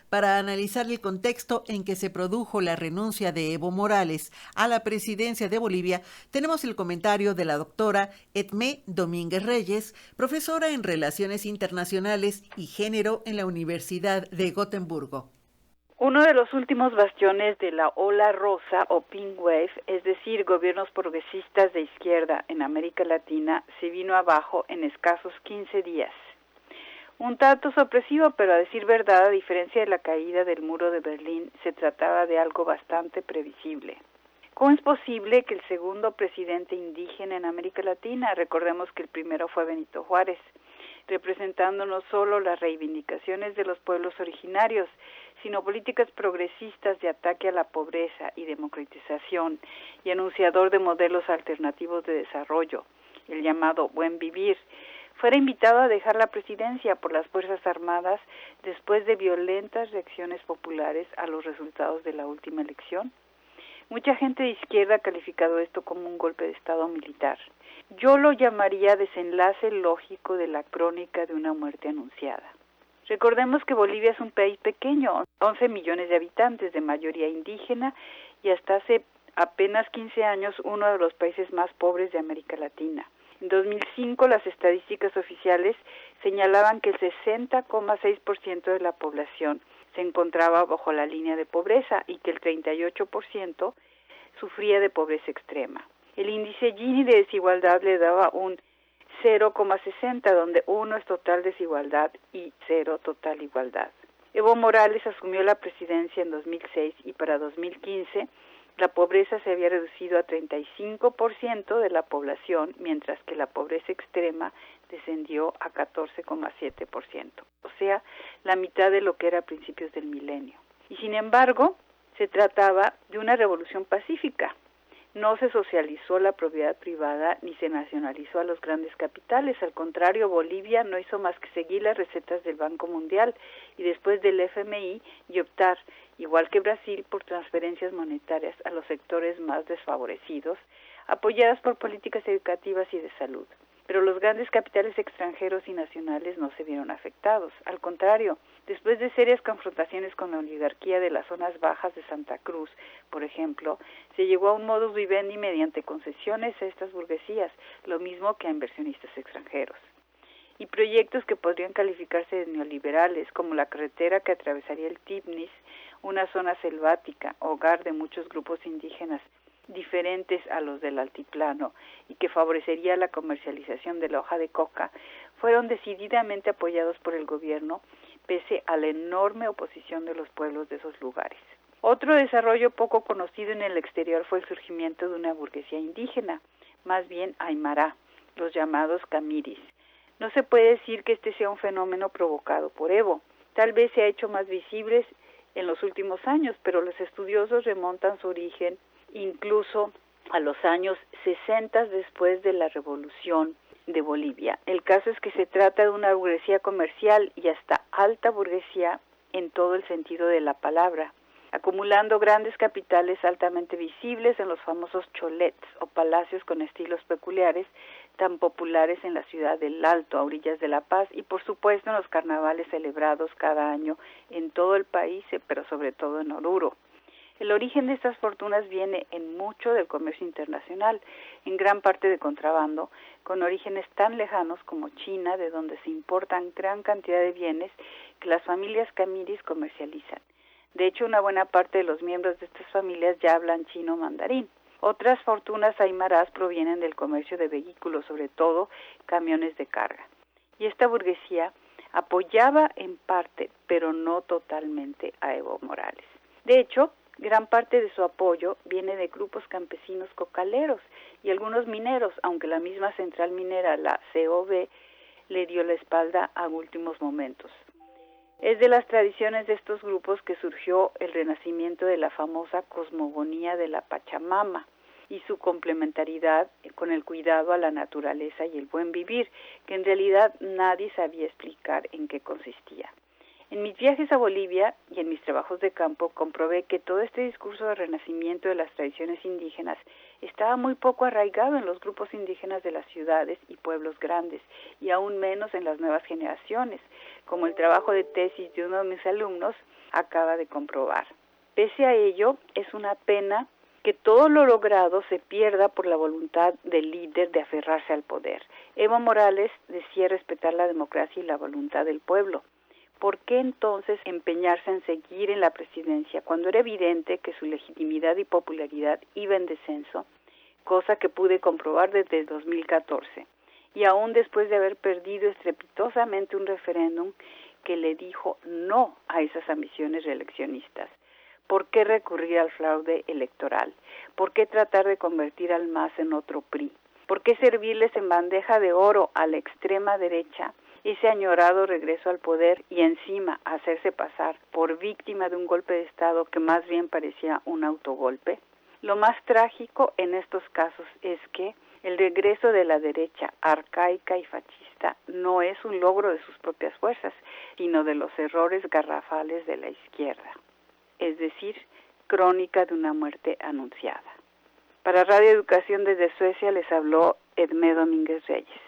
Para analizar el contexto en que se produjo la renuncia de Evo Morales a la presidencia de Bolivia, tenemos el comentario de la doctora Edmé Domínguez Reyes, profesora en Relaciones Internacionales y Género en la Universidad de Gotemburgo. Uno de los últimos bastiones de la ola rosa o pink wave, es decir, gobiernos progresistas de izquierda en América Latina, se vino abajo en escasos 15 días. Un tanto sorpresivo, pero a decir verdad, a diferencia de la caída del muro de Berlín, se trataba de algo bastante previsible. ¿Cómo es posible que el segundo presidente indígena en América Latina, recordemos que el primero fue Benito Juárez, representando no solo las reivindicaciones de los pueblos originarios, sino políticas progresistas de ataque a la pobreza y democratización, y anunciador de modelos alternativos de desarrollo, el llamado buen vivir, fuera invitado a dejar la presidencia por las Fuerzas Armadas después de violentas reacciones populares a los resultados de la última elección? Mucha gente de izquierda ha calificado esto como un golpe de Estado militar. Yo lo llamaría desenlace lógico de la crónica de una muerte anunciada. Recordemos que Bolivia es un país pequeño, 11 millones de habitantes, de mayoría indígena, y hasta hace apenas 15 años uno de los países más pobres de América Latina. En 2005 las estadísticas oficiales señalaban que el 60,6% de la población se encontraba bajo la línea de pobreza y que el 38% sufría de pobreza extrema. El índice Gini de desigualdad le daba un 0,60, donde 1 es total desigualdad y 0 total igualdad. Evo Morales asumió la presidencia en 2006 y para 2015 la pobreza se había reducido a 35% de la población, mientras que la pobreza extrema descendió a 14,7%, o sea, la mitad de lo que era a principios del milenio. Y sin embargo, se trataba de una revolución pacífica. No se socializó la propiedad privada ni se nacionalizó a los grandes capitales. Al contrario, Bolivia no hizo más que seguir las recetas del Banco Mundial y después del FMI y optar, igual que Brasil, por transferencias monetarias a los sectores más desfavorecidos, apoyadas por políticas educativas y de salud. Pero los grandes capitales extranjeros y nacionales no se vieron afectados. Al contrario, después de serias confrontaciones con la oligarquía de las zonas bajas de Santa Cruz, por ejemplo, se llegó a un modus vivendi mediante concesiones a estas burguesías, lo mismo que a inversionistas extranjeros. Y proyectos que podrían calificarse de neoliberales, como la carretera que atravesaría el Tibnis, una zona selvática, hogar de muchos grupos indígenas diferentes a los del altiplano y que favorecería la comercialización de la hoja de coca, fueron decididamente apoyados por el gobierno pese a la enorme oposición de los pueblos de esos lugares. Otro desarrollo poco conocido en el exterior fue el surgimiento de una burguesía indígena, más bien aymara, los llamados camiris. No se puede decir que este sea un fenómeno provocado por Evo. Tal vez se ha hecho más visibles en los últimos años, pero los estudiosos remontan su origen incluso a los años 60 después de la revolución de Bolivia. El caso es que se trata de una burguesía comercial y hasta alta burguesía en todo el sentido de la palabra, acumulando grandes capitales altamente visibles en los famosos cholets o palacios con estilos peculiares tan populares en la ciudad del Alto, a orillas de La Paz, y por supuesto en los carnavales celebrados cada año en todo el país, pero sobre todo en Oruro. El origen de estas fortunas viene en mucho del comercio internacional, en gran parte de contrabando, con orígenes tan lejanos como China, de donde se importan gran cantidad de bienes que las familias camiris comercializan. De hecho, una buena parte de los miembros de estas familias ya hablan chino mandarín. Otras fortunas aymarás provienen del comercio de vehículos, sobre todo camiones de carga. Y esta burguesía apoyaba en parte, pero no totalmente, a Evo Morales. De hecho, gran parte de su apoyo viene de grupos campesinos cocaleros y algunos mineros, aunque la misma central minera, la COB, le dio la espalda a últimos momentos. Es de las tradiciones de estos grupos que surgió el renacimiento de la famosa cosmogonía de la Pachamama y su complementariedad con el cuidado a la naturaleza y el buen vivir, que en realidad nadie sabía explicar en qué consistía. En mis viajes a Bolivia y en mis trabajos de campo comprobé que todo este discurso de renacimiento de las tradiciones indígenas estaba muy poco arraigado en los grupos indígenas de las ciudades y pueblos grandes, y aún menos en las nuevas generaciones, como el trabajo de tesis de uno de mis alumnos acaba de comprobar. Pese a ello, es una pena que todo lo logrado se pierda por la voluntad del líder de aferrarse al poder. Evo Morales decía respetar la democracia y la voluntad del pueblo. ¿Por qué entonces empeñarse en seguir en la presidencia cuando era evidente que su legitimidad y popularidad iba en descenso, cosa que pude comprobar desde 2014, y aún después de haber perdido estrepitosamente un referéndum que le dijo no a esas ambiciones reeleccionistas? ¿Por qué recurrir al fraude electoral? ¿Por qué tratar de convertir al MAS en otro PRI? ¿Por qué servirles en bandeja de oro a la extrema derecha ese añorado regreso al poder y encima hacerse pasar por víctima de un golpe de Estado que más bien parecía un autogolpe? Lo más trágico en estos casos es que el regreso de la derecha arcaica y fascista no es un logro de sus propias fuerzas, sino de los errores garrafales de la izquierda, es decir, crónica de una muerte anunciada. Para Radio Educación desde Suecia les habló Edmé Domínguez Reyes.